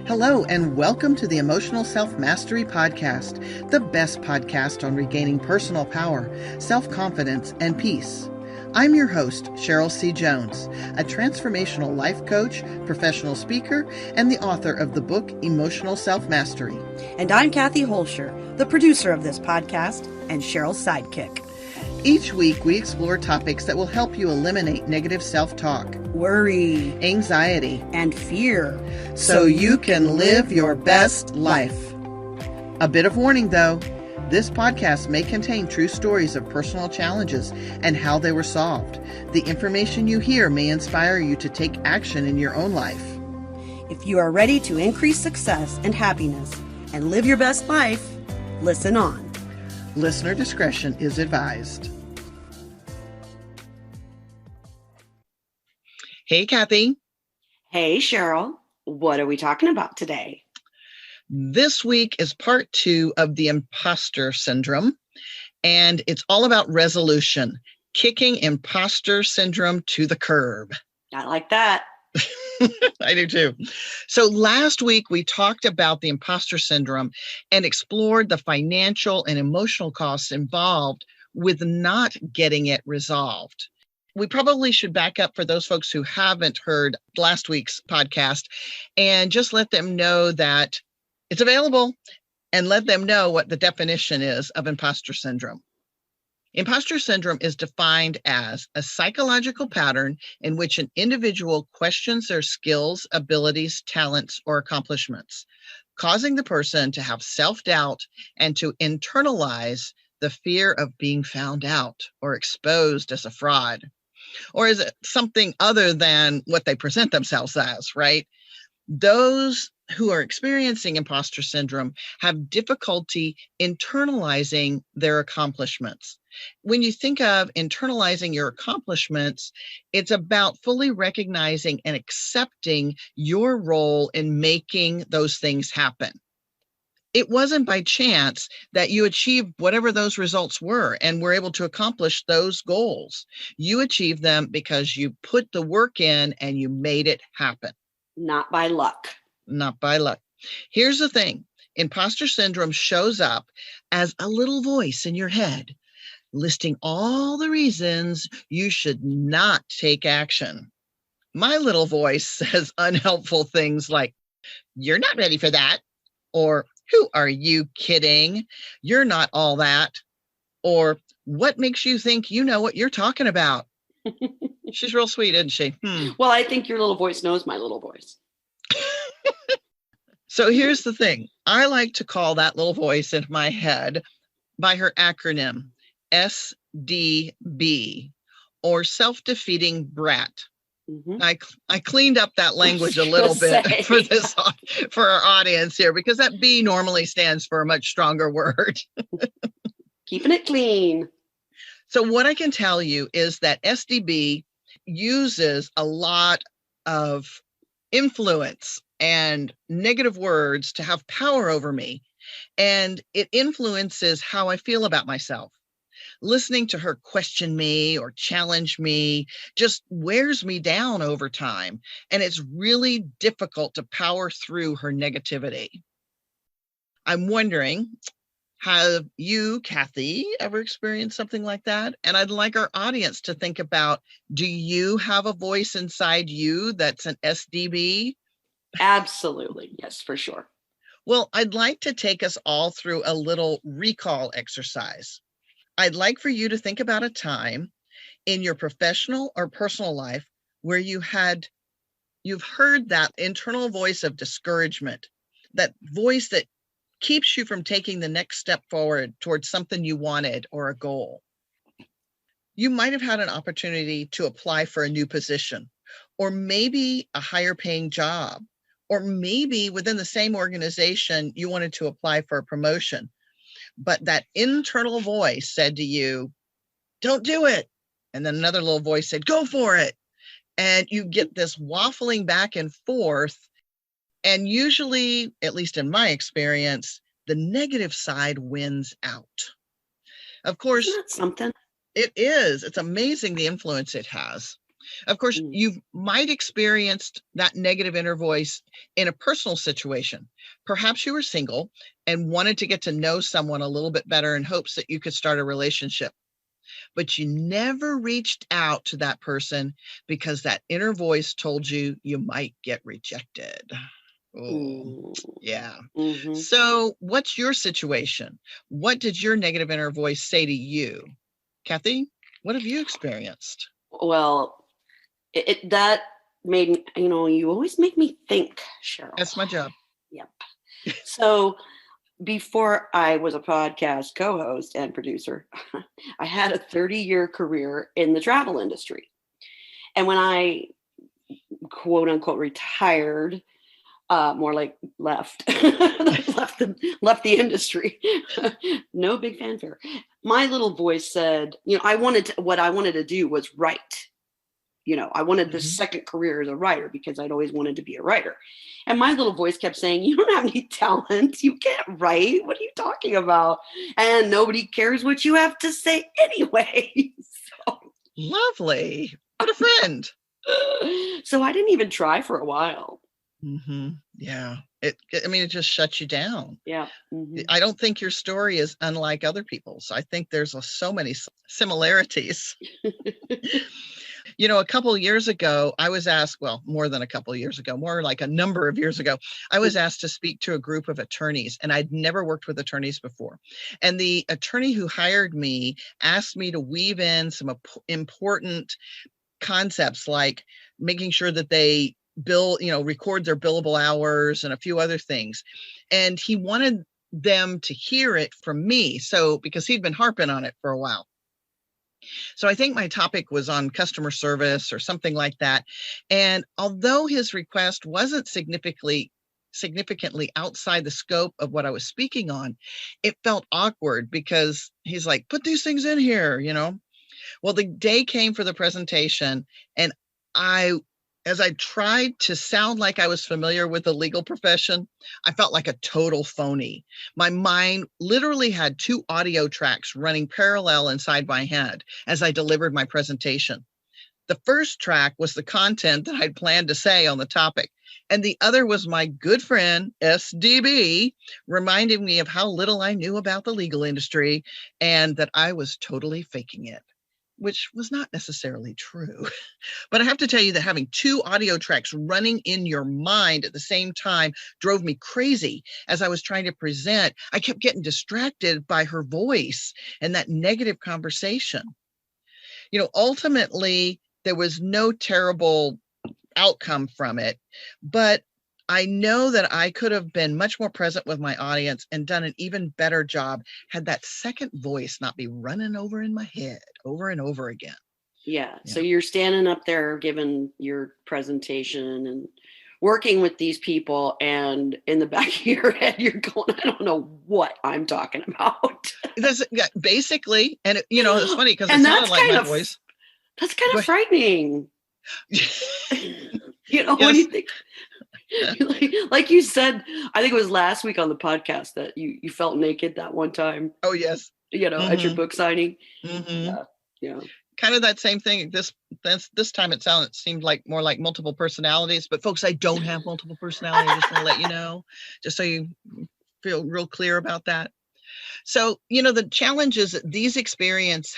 Hello, and welcome to the Emotional Self-Mastery Podcast, the best podcast on regaining personal power, self-confidence, and peace. I'm your host, Cheryl C. Jones, a transformational life coach, professional speaker, and the author of the book Emotional Self-Mastery. And I'm Kathy Holscher, the producer of this podcast and Cheryl's sidekick. Each week, we explore topics that will help you eliminate negative self-talk, worry, anxiety, and fear, so you can live your best life. A bit of warning, though. This podcast may contain true stories of personal challenges and how they were solved. The information you hear may inspire you to take action in your own life. If you are ready to increase success and happiness and live your best life, listen on. Listener discretion is advised. Hey, Kathy. Hey, Cheryl. What are we talking about today? This week is part 2 of the Impostor Syndrome, and it's all about resolution, kicking Impostor Syndrome to the curb. I like that. I do too. So last week we talked about the Impostor Syndrome and explored the financial and emotional costs involved with not getting it resolved. We probably should back up for those folks who haven't heard last week's podcast and just let them know that it's available and let them know what the definition is of imposter syndrome. Imposter syndrome is defined as a psychological pattern in which an individual questions their skills, abilities, talents, or accomplishments, causing the person to have self-doubt and to internalize the fear of being found out or exposed as a fraud. Or is it something other than what they present themselves as, right? Those who are experiencing imposter syndrome have difficulty internalizing their accomplishments. When you think of internalizing your accomplishments, it's about fully recognizing and accepting your role in making those things happen. It wasn't by chance that you achieved whatever those results were and were able to accomplish those goals. You achieved them because you put the work in and you made it happen. Not by luck. Not by luck. Here's the thing. Imposter syndrome shows up as a little voice in your head, listing all the reasons you should not take action. My little voice says unhelpful things like, "You're not ready for that," or "Who are you kidding? You're not all that," or "What makes you think you know what you're talking about?" She's real sweet, isn't she? Well, I think your little voice knows my little voice. So here's the thing. I like to call that little voice in my head by her acronym, SDB, or self-defeating brat. Mm-hmm. I cleaned up that language a little bit for our audience here, because that B normally stands for a much stronger word. Keeping it clean. So what I can tell you is that SDB uses a lot of influence and negative words to have power over me, and it influences how I feel about myself. Listening to her question me or challenge me just wears me down over time, and it's really difficult to power through her negativity. I'm wondering, have you, Kathy, ever experienced something like that? And I'd like our audience to think about, do you have a voice inside you that's an SDB? Absolutely. Yes, for sure. Well, I'd like to take us all through a little recall exercise. I'd like for you to think about a time in your professional or personal life where you've heard that internal voice of discouragement, that voice that keeps you from taking the next step forward towards something you wanted or a goal. You might have had an opportunity to apply for a new position, or maybe a higher paying job, or maybe within the same organization, you wanted to apply for a promotion. But that internal voice said to you, "Don't do it." And then another little voice said, "Go for it." And you get this waffling back and forth. And usually, at least in my experience, the negative side wins out. Of course, isn't that something? It is. It's amazing the influence it has. Of course, Mm. you might experienced that negative inner voice in a personal situation. Perhaps you were single and wanted to get to know someone a little bit better in hopes that you could start a relationship, but you never reached out to that person because that inner voice told you you might get rejected. Oh, Mm. yeah. Mm-hmm. So, what's your situation? What did your negative inner voice say to you? Kathy, what have you experienced? Well, that made me, you always make me think, Cheryl. That's my job. Yep. So before I was a podcast co-host and producer, I had a 30-year career in the travel industry. And when I quote unquote retired, more like left, left the industry. No big fanfare. My little voice said, what I wanted to do was write. I wanted this Mhm. second career as a writer because I'd always wanted to be a writer. And my little voice kept saying, you don't have any talent. You can't write. What are you talking about? And nobody cares what you have to say anyway. Lovely. What a friend. So I didn't even try for a while. Yeah. It just shuts you down. Yeah. Mm-hmm. I don't think your story is unlike other people's. I think there's so many similarities. A couple of years ago, I was asked, well, more than a couple of years ago, more like a number of years ago, I was asked to speak to a group of attorneys, and I'd never worked with attorneys before. And the attorney who hired me asked me to weave in some important concepts like making sure that they record their billable hours and a few other things. And he wanted them to hear it from me. So, because he'd been harping on it for a while. So I think my topic was on customer service or something like that. And although his request wasn't significantly outside the scope of what I was speaking on, it felt awkward because he's like, put these things in here. Well, the day came for the presentation, and as I tried to sound like I was familiar with the legal profession, I felt like a total phony. My mind literally had two audio tracks running parallel inside my head as I delivered my presentation. The first track was the content that I'd planned to say on the topic, and the other was my good friend, SDB, reminding me of how little I knew about the legal industry and that I was totally faking it, which was not necessarily true. But I have to tell you that having two audio tracks running in your mind at the same time drove me crazy as I was trying to present. I kept getting distracted by her voice and that negative conversation. Ultimately, there was no terrible outcome from it, but I know that I could have been much more present with my audience and done an even better job had that second voice not be running over in my head over and over again. Yeah. So you're standing up there giving your presentation and working with these people, and in the back of your head, you're going, I don't know what I'm talking about. Basically. And, it's funny because it sounded like my voice. That's kind of frightening. Yes. When you think, like you said, I think it was last week on the podcast that you felt naked that one time. Oh, yes. At your book signing. Mm-hmm. Yeah. Kind of that same thing. This time it seemed like more like multiple personalities, but folks, I don't have multiple personalities. I just want to let you know, just so you feel real clear about that. So, the challenge is that these experiences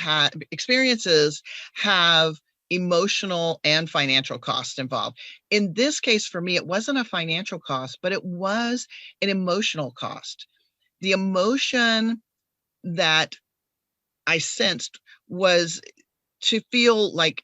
have emotional and financial costs involved. In this case, for me, it wasn't a financial cost, but it was an emotional cost. The emotion that I sensed was to feel like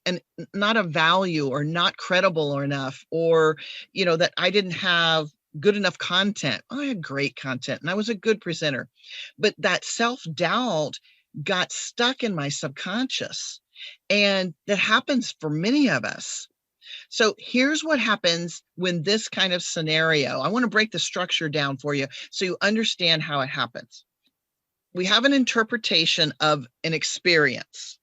not a value or not credible or enough, or, that I didn't have good enough content. I had great content and I was a good presenter, but that self-doubt got stuck in my subconscious. And that happens for many of us. So here's what happens when this kind of scenario, I want to break the structure down for you so you understand how it happens. We have an interpretation of an experience.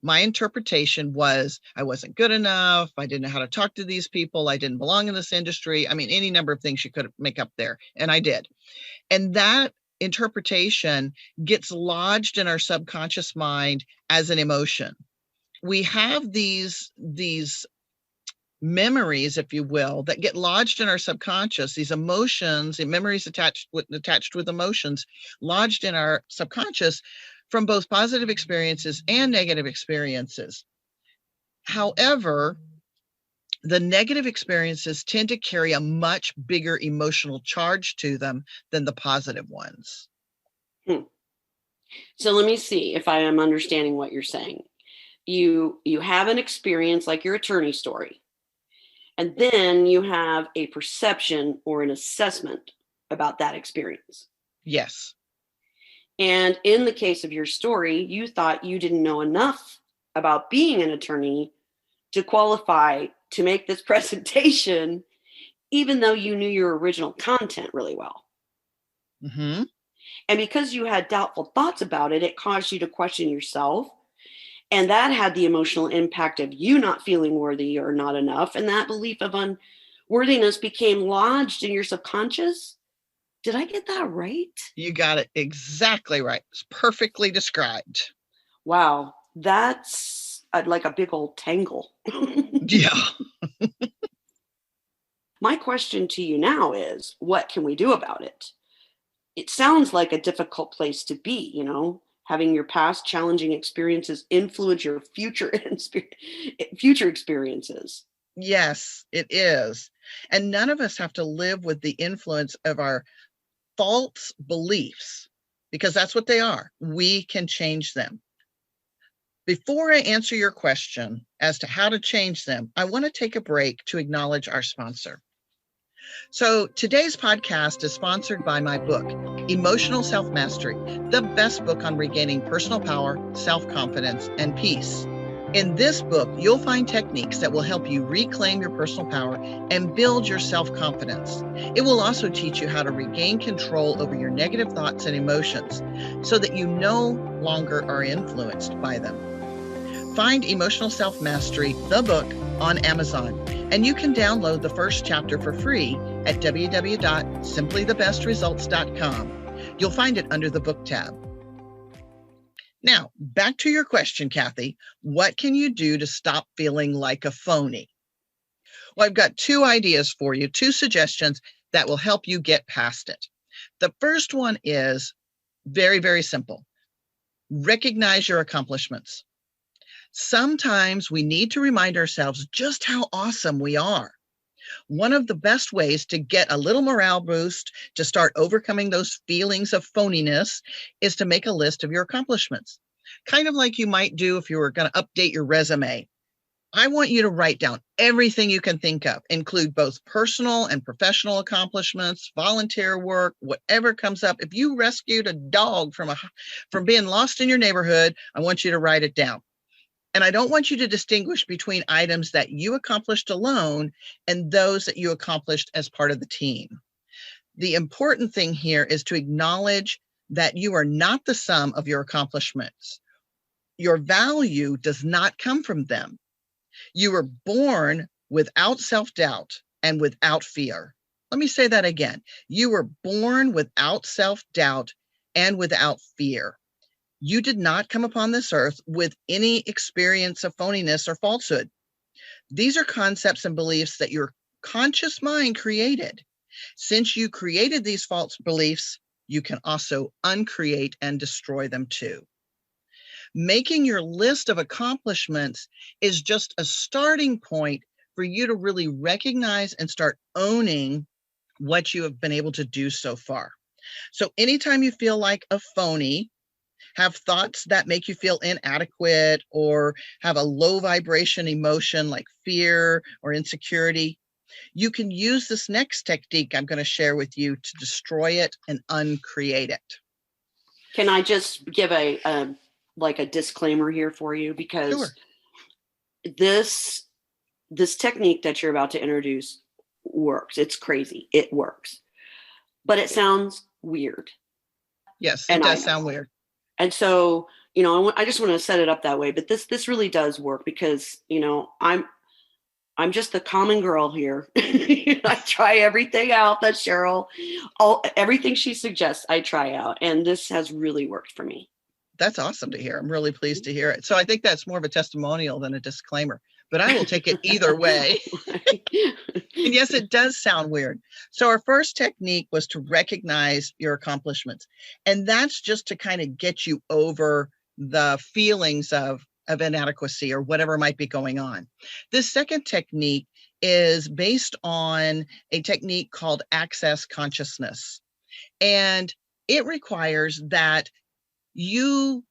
My interpretation was I wasn't good enough. I didn't know how to talk to these people. I didn't belong in this industry. I mean, any number of things you could make up there. And I did. And that interpretation gets lodged in our subconscious mind as an emotion. we have these memories, if you will, that get lodged in our subconscious, these emotions and memories attached with emotions lodged in our subconscious from both positive experiences and negative experiences. However, the negative experiences tend to carry a much bigger emotional charge to them than the positive ones. So let me see if I am understanding what you're saying. You have an experience like your attorney story, and then you have a perception or an assessment about that experience. Yes. And in the case of your story, you thought you didn't know enough about being an attorney to qualify to make this presentation, even though you knew your original content really well. Mm-hmm. And because you had doubtful thoughts about it, it caused you to question yourself. And that had the emotional impact of you not feeling worthy or not enough. And that belief of unworthiness became lodged in your subconscious. Did I get that right? You got it exactly right. It's perfectly described. Wow. That's like a big old tangle. Yeah. My question to you now is, what can we do about it? It sounds like a difficult place to be, having your past challenging experiences influence your future experiences. Yes, it is. And none of us have to live with the influence of our false beliefs, because that's what they are. We can change them. Before I answer your question as to how to change them, I want to take a break to acknowledge our sponsor. So today's podcast is sponsored by my book, Emotional Self-Mastery, the best book on regaining personal power, self-confidence, and peace. In this book, you'll find techniques that will help you reclaim your personal power and build your self-confidence. It will also teach you how to regain control over your negative thoughts and emotions so that you no longer are influenced by them. Find Emotional Self-Mastery, the book, on Amazon, and you can download the first chapter for free at www.simplythebestresults.com. You'll find it under the book tab. Now, back to your question, Kathy. What can you do to stop feeling like a phony? Well, I've got two ideas for you, two suggestions that will help you get past it. The first one is very, very simple. Recognize your accomplishments. Sometimes we need to remind ourselves just how awesome we are. One of the best ways to get a little morale boost to start overcoming those feelings of phoniness is to make a list of your accomplishments. Kind of like you might do if you were going to update your resume. I want you to write down everything you can think of, include both personal and professional accomplishments, volunteer work, whatever comes up. If you rescued a dog from being lost in your neighborhood, I want you to write it down. And I don't want you to distinguish between items that you accomplished alone and those that you accomplished as part of the team. The important thing here is to acknowledge that you are not the sum of your accomplishments. Your value does not come from them. You were born without self-doubt and without fear. Let me say that again. You were born without self-doubt and without fear. You did not come upon this earth with any experience of phoniness or falsehood. These are concepts and beliefs that your conscious mind created. Since you created these false beliefs, you can also uncreate and destroy them too. Making your list of accomplishments is just a starting point for you to really recognize and start owning what you have been able to do so far. So anytime you feel like a phony, have thoughts that make you feel inadequate, or have a low vibration emotion like fear or insecurity, you can use this next technique I'm going to share with you to destroy it and uncreate it. Can I just give a disclaimer here for you? Because Sure. this technique that you're about to introduce works. It's crazy. It works. But it sounds weird. Yes, it does sound weird. And so, I just want to set it up that way. But this really does work because, I'm just the common girl here. I try everything out that Cheryl, everything she suggests, I try out. And this has really worked for me. That's awesome to hear. I'm really pleased to hear it. So I think that's more of a testimonial than a disclaimer, but I will take it either way. And yes, it does sound weird. So our first technique was to recognize your accomplishments. And that's just to kind of get you over the feelings of inadequacy or whatever might be going on. This second technique is based on a technique called access consciousness. And it requires that you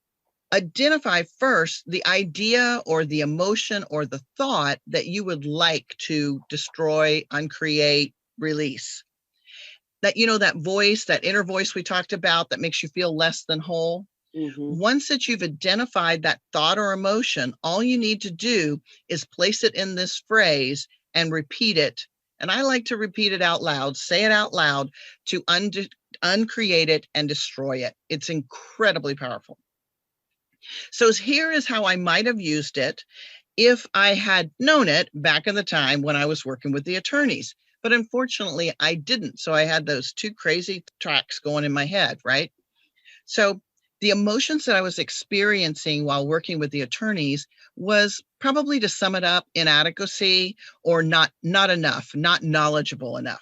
identify first the idea or the emotion or the thought that you would like to destroy, uncreate, release. That, that voice, that inner voice we talked about that makes you feel less than whole. Mm-hmm. Once that you've identified that thought or emotion, all you need to do is place it in this phrase and repeat it. And I like to repeat it out loud, say it out loud to uncreate it and destroy it. It's incredibly powerful. So here is how I might have used it if I had known it back in the time when I was working with the attorneys. But unfortunately, I didn't. So I had those two crazy tracks going in my head, right? So the emotions that I was experiencing while working with the attorneys was probably, to sum it up, inadequacy or not enough, not knowledgeable enough.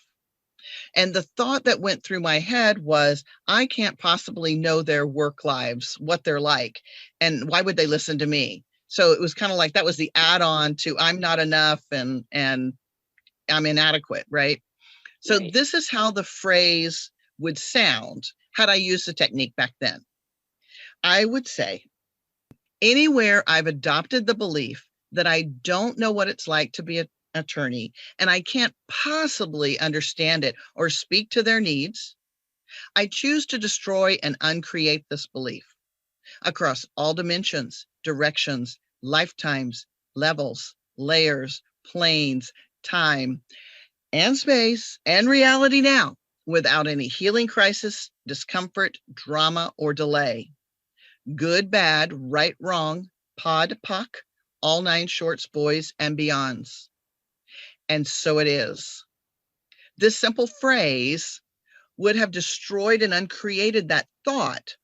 And the thought that went through my head was, I can't possibly know their work lives, what they're like, and why would they listen to me? So it was kind of like that was the add-on to I'm not enough and I'm inadequate, right? So Right. This is how the phrase would sound had I used the technique back then. I would say, anywhere I've adopted the belief that I don't know what it's like to be an attorney and I can't possibly understand it or speak to their needs, I choose to destroy and uncreate this belief across all dimensions, directions, lifetimes, levels, layers, planes, time, and space, and reality now, without any healing crisis, discomfort, drama, or delay. Good, bad, right, wrong, pod, poc, all 9 shorts, boys, and beyonds. And so it is. This simple phrase would have destroyed and uncreated that thought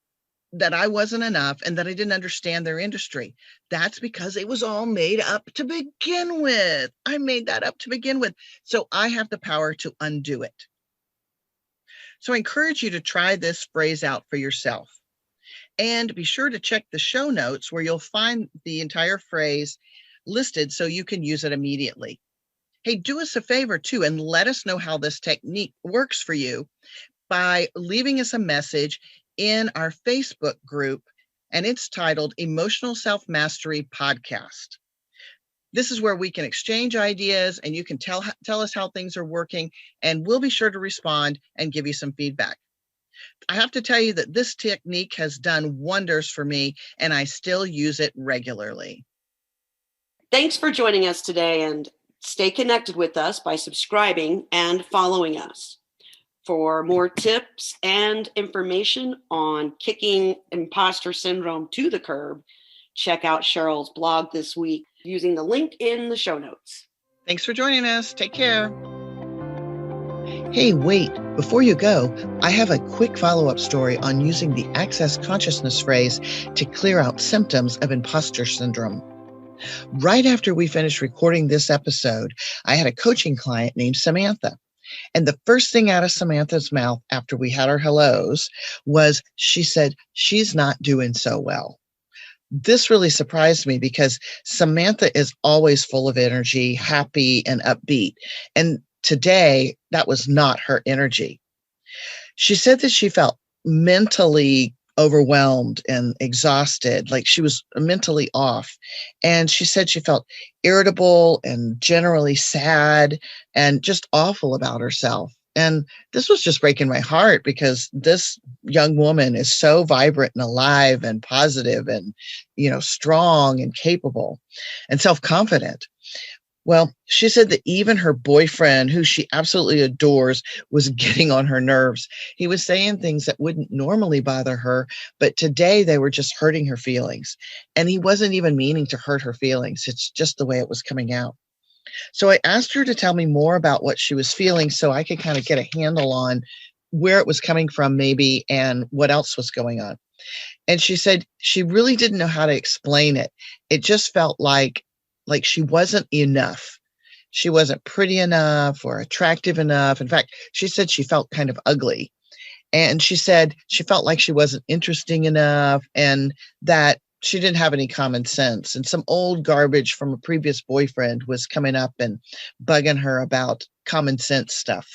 that I wasn't enough and that I didn't understand their industry. That's because it was all made up to begin with. I made that up to begin with. So I have the power to undo it. So I encourage you to try this phrase out for yourself. And be sure to check the show notes where you'll find the entire phrase listed so you can use it immediately. Hey, do us a favor too and let us know how this technique works for you by leaving us a message in our Facebook group, and it's titled Emotional Self-Mastery Podcast. This is where we can exchange ideas and you can tell us how things are working, and we'll be sure to respond and give you some feedback. I have to tell you that this technique has done wonders for me, and I still use it regularly. Thanks for joining us today, and stay connected with us by subscribing and following us. For more tips and information on kicking imposter syndrome to the curb, check out Cheryl's blog this week using the link in the show notes. Thanks for joining us. Take care. Hey, wait, before you go, I have a quick follow-up story on using the access consciousness phrase to clear out symptoms of imposter syndrome. Right after we finished recording this episode, I had a coaching client named Samantha. And the first thing out of Samantha's mouth after we had our hellos was she said, she's not doing so well. This really surprised me because Samantha is always full of energy, happy, and upbeat. And today, that was not her energy. She said that she felt mentally overwhelmed and exhausted, like she was mentally off. And she said she felt irritable and generally sad and just awful about herself. And this was just breaking my heart because this young woman is so vibrant and alive and positive and, strong and capable and self-confident. Well, she said that even her boyfriend, who she absolutely adores, was getting on her nerves. He was saying things that wouldn't normally bother her, but today they were just hurting her feelings. And he wasn't even meaning to hurt her feelings. It's just the way it was coming out. So I asked her to tell me more about what she was feeling so I could kind of get a handle on where it was coming from maybe and what else was going on. And she said she really didn't know how to explain it. It just felt like she wasn't enough. She wasn't pretty enough or attractive enough. In fact, she said she felt kind of ugly. And she said she felt like she wasn't interesting enough and that she didn't have any common sense. And some old garbage from a previous boyfriend was coming up and bugging her about common sense stuff.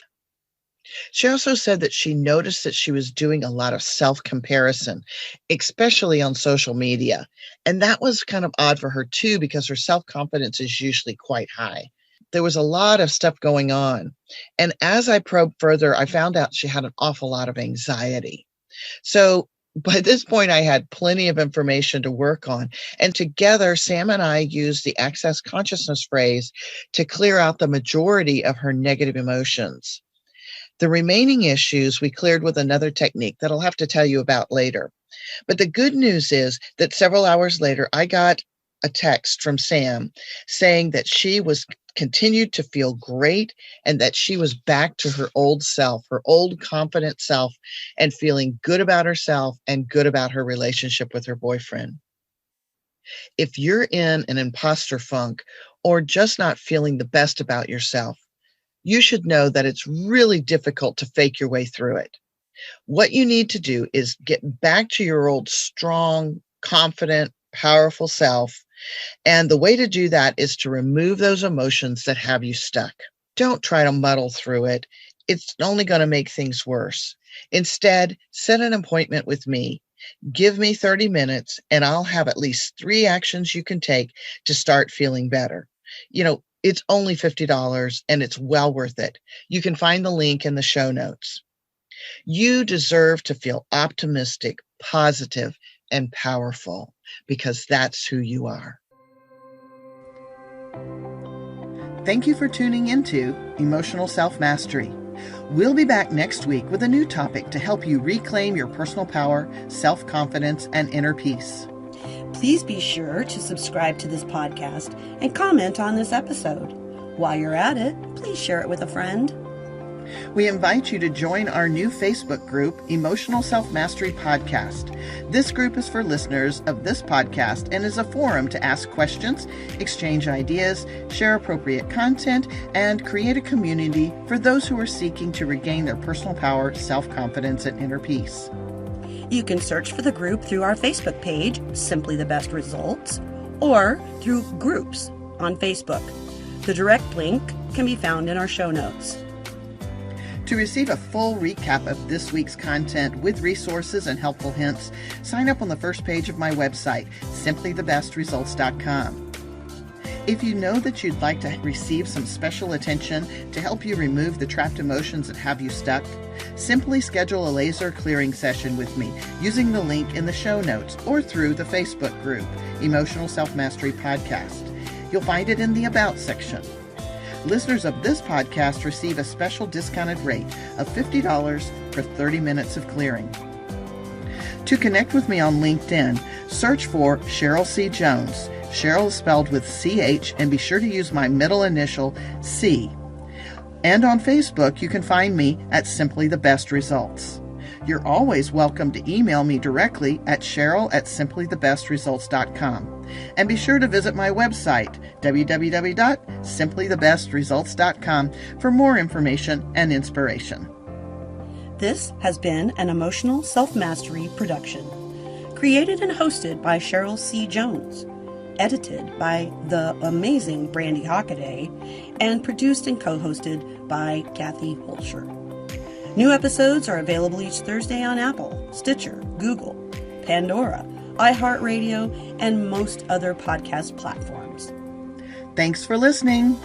She also said that she noticed that she was doing a lot of self-comparison, especially on social media. And that was kind of odd for her too, because her self-confidence is usually quite high. There was a lot of stuff going on. And as I probed further, I found out she had an awful lot of anxiety. So by this point, I had plenty of information to work on. And together, Sam and I used the access consciousness phrase to clear out the majority of her negative emotions. The remaining issues we cleared with another technique that I'll have to tell you about later. But the good news is that several hours later, I got a text from Sam saying that she was continued to feel great and that she was back to her old self, her old confident self, and feeling good about herself and good about her relationship with her boyfriend. If you're in an imposter funk or just not feeling the best about yourself, you should know that it's really difficult to fake your way through it. What you need to do is get back to your old strong, confident, powerful self. And the way to do that is to remove those emotions that have you stuck. Don't try to muddle through it. It's only going to make things worse. Instead, set an appointment with me. Give me 30 minutes and I'll have at least 3 actions you can take to start feeling better. It's only $50 and it's well worth it. You can find the link in the show notes. You deserve to feel optimistic, positive, and powerful because that's who you are. Thank you for tuning into Emotional Self-Mastery. We'll be back next week with a new topic to help you reclaim your personal power, self-confidence, and inner peace. Please be sure to subscribe to this podcast and comment on this episode. While you're at it, please share it with a friend. We invite you to join our new Facebook group, Emotional Self-Mastery Podcast. This group is for listeners of this podcast and is a forum to ask questions, exchange ideas, share appropriate content, and create a community for those who are seeking to regain their personal power, self-confidence, and inner peace. You can search for the group through our Facebook page, Simply the Best Results, or through Groups on Facebook. The direct link can be found in our show notes. To receive a full recap of this week's content with resources and helpful hints, sign up on the first page of my website, simplythebestresults.com. If you know that you'd like to receive some special attention to help you remove the trapped emotions that have you stuck, simply schedule a laser clearing session with me using the link in the show notes or through the Facebook group, Emotional Self-Mastery Podcast. You'll find it in the About section. Listeners of this podcast receive a special discounted rate of $50 for 30 minutes of clearing. To connect with me on LinkedIn, search for Cheryl C. Jones. Cheryl is spelled with CH, and be sure to use my middle initial, C. And on Facebook, you can find me at Simply the Best Results. You're always welcome to email me directly at cheryl@simplythebestresults.com. And be sure to visit my website, www.simplythebestresults.com, for more information and inspiration. This has been an Emotional Self-Mastery production. Created and hosted by Cheryl C. Jones. Edited by the amazing Brandy Hockaday, and produced and co-hosted by Kathy Holscher. New episodes are available each Thursday on Apple, Stitcher, Google, Pandora, iHeartRadio, and most other podcast platforms. Thanks for listening.